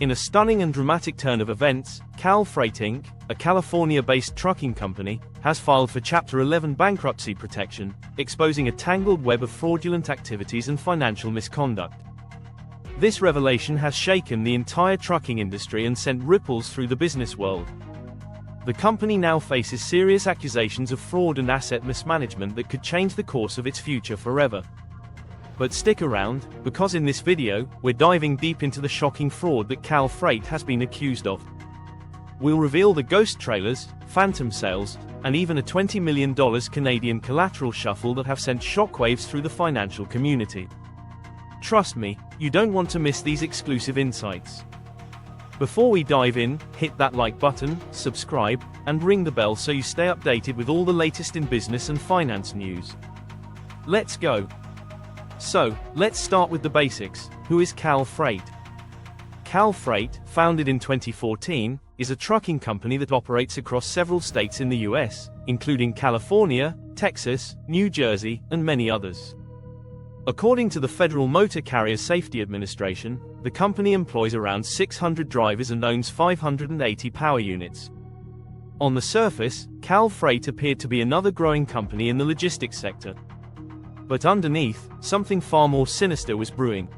In a stunning and dramatic turn of events, Kal Freight Inc., a California-based trucking company, has filed for Chapter 11 bankruptcy protection, exposing a tangled web of fraudulent activities and financial misconduct. This revelation has shaken the entire trucking industry and sent ripples through the business world. The company now faces serious accusations of fraud and asset mismanagement that could change the course of its future forever. But stick around, because in this video, we're diving deep into the shocking fraud that Kal Freight has been accused of. We'll reveal the ghost trailers, phantom sales, and even a $20 million Canadian collateral shuffle that have sent shockwaves through the financial community. Trust me, you don't want to miss these exclusive insights. Before we dive in, hit that like button, subscribe, and ring the bell so you stay updated with all the latest in business and finance news. Let's go. So, let's start with the basics. Who is Kal Freight? Kal Freight, founded in 2014, is a trucking company that operates across several states in the US, including California, Texas, New Jersey, and many others. According to the Federal Motor Carrier Safety Administration, the company employs around 600 drivers and owns 580 power units. On the surface, Kal Freight appeared to be another growing company in the logistics sector. But underneath, something far more sinister was brewing.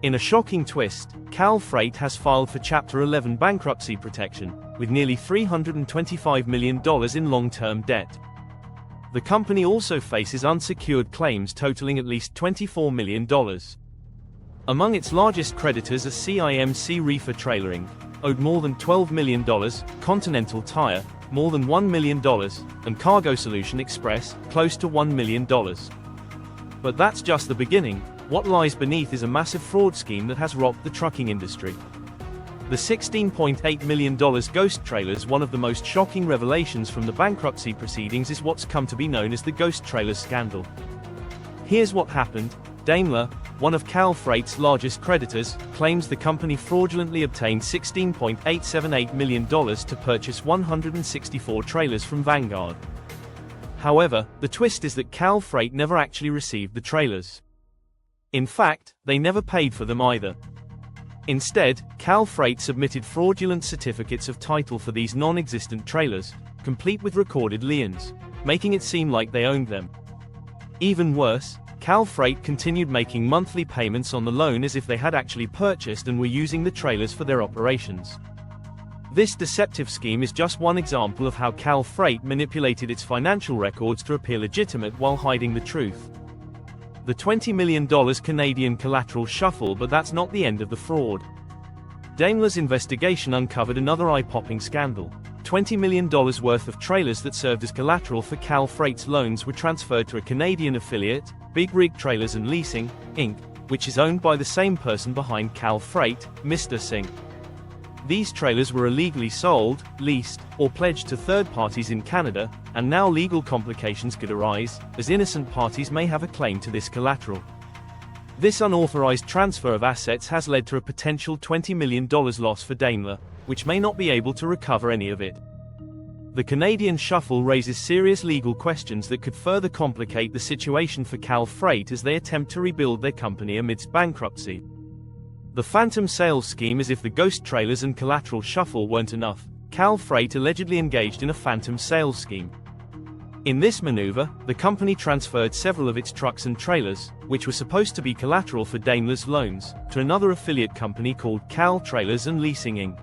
In a shocking twist, Kal Freight has filed for Chapter 11 bankruptcy protection, with nearly $325 million in long-term debt. The company also faces unsecured claims totaling at least $24 million. Among its largest creditors are CIMC Reefer Trailer Inc., owed more than $12 million, Continental Tire, more than $1 million, and Cargo Solution Express, close to $1 million. But that's just the beginning. What lies beneath is a massive fraud scheme that has rocked the trucking industry. The $16.8 million ghost trailers. One of the most shocking revelations from the bankruptcy proceedings is what's come to be known as the ghost trailers scandal. Here's what happened. Daimler, one of Kal Freight's largest creditors, claims the company fraudulently obtained $16.878 million to purchase 164 trailers from Vanguard. However, the twist is that Kal Freight never actually received the trailers. In fact, they never paid for them either. Instead, Kal Freight submitted fraudulent certificates of title for these non-existent trailers, complete with recorded liens, making it seem like they owned them. Even worse, Kal Freight continued making monthly payments on the loan as if they had actually purchased and were using the trailers for their operations. This deceptive scheme is just one example of how Kal Freight manipulated its financial records to appear legitimate while hiding the truth. The $20 million Canadian collateral shuffle. But that's not the end of the fraud. Daimler's investigation uncovered another eye-popping scandal. $20 million worth of trailers that served as collateral for Kal Freight's loans were transferred to a Canadian affiliate, Big Rig Trailers and Leasing, Inc., which is owned by the same person behind Kal Freight, Mr. Singh. These trailers were illegally sold, leased, or pledged to third parties in Canada, and now legal complications could arise, as innocent parties may have a claim to this collateral. This unauthorized transfer of assets has led to a potential $20 million loss for Daimler, which may not be able to recover any of it. The Canadian shuffle raises serious legal questions that could further complicate the situation for Kal Freight as they attempt to rebuild their company amidst bankruptcy. The phantom sales scheme. As if the ghost trailers and collateral shuffle weren't enough, Kal Freight allegedly engaged in a phantom sales scheme. In this maneuver, the company transferred several of its trucks and trailers, which were supposed to be collateral for Daimler's loans, to another affiliate company called Kal Trailers and Leasing Inc.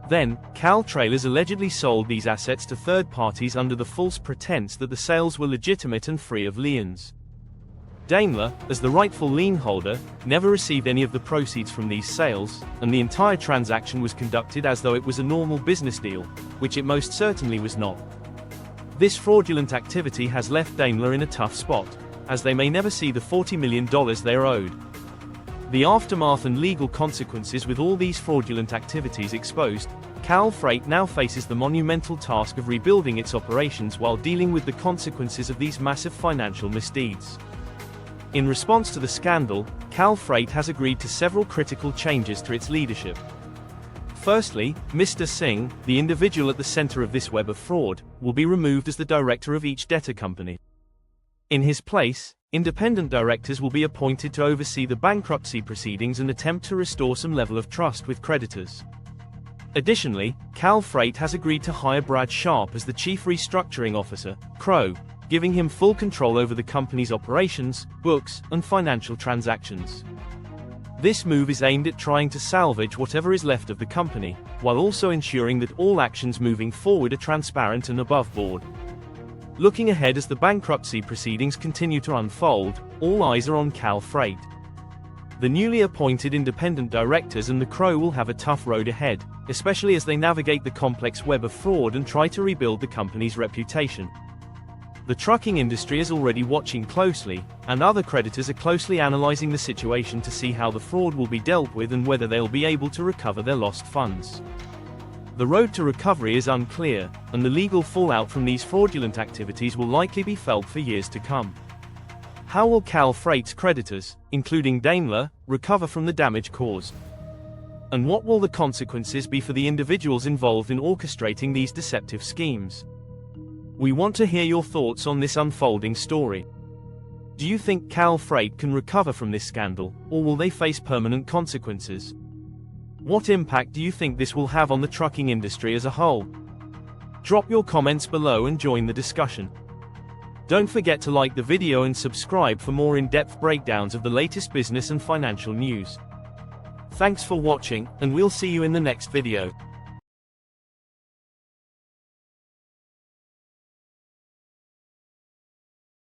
Then, Kal Trailers allegedly sold these assets to third parties under the false pretense that the sales were legitimate and free of liens. Daimler, as the rightful lien holder, never received any of the proceeds from these sales, and the entire transaction was conducted as though it was a normal business deal, which it most certainly was not. This fraudulent activity has left Daimler in a tough spot, as they may never see the $40 million they are owed. The aftermath and legal consequences. With all these fraudulent activities exposed, Kal Freight now faces the monumental task of rebuilding its operations while dealing with the consequences of these massive financial misdeeds. In response to the scandal, Kal Freight has agreed to several critical changes to its leadership. Firstly, Mr. Singh, the individual at the center of this web of fraud, will be removed as the director of each debtor company. In his place, Independent directors will be appointed to oversee the bankruptcy proceedings and attempt to restore some level of trust with creditors. Additionally, Kal Freight has agreed to hire Brad Sharp as the Chief Restructuring Officer, CRO, giving him full control over the company's operations, books, and financial transactions. This move is aimed at trying to salvage whatever is left of the company, while also ensuring that all actions moving forward are transparent and above board. Looking ahead as the bankruptcy proceedings continue to unfold, all eyes are on Kal Freight. The newly appointed independent directors and the CRO will have a tough road ahead, especially as they navigate the complex web of fraud and try to rebuild the company's reputation. The trucking industry is already watching closely, and other creditors are closely analyzing the situation to see how the fraud will be dealt with and whether they'll be able to recover their lost funds. The road to recovery is unclear, and the legal fallout from these fraudulent activities will likely be felt for years to come. How will Kal Freight's creditors, including Daimler, recover from the damage caused? And what will the consequences be for the individuals involved in orchestrating these deceptive schemes? We want to hear your thoughts on this unfolding story. Do you think Kal Freight can recover from this scandal, or will they face permanent consequences? What impact do you think this will have on the trucking industry as a whole? Drop your comments below and join the discussion. Don't forget to like the video and subscribe for more in-depth breakdowns of the latest business and financial news. Thanks for watching, and we'll see you in the next video.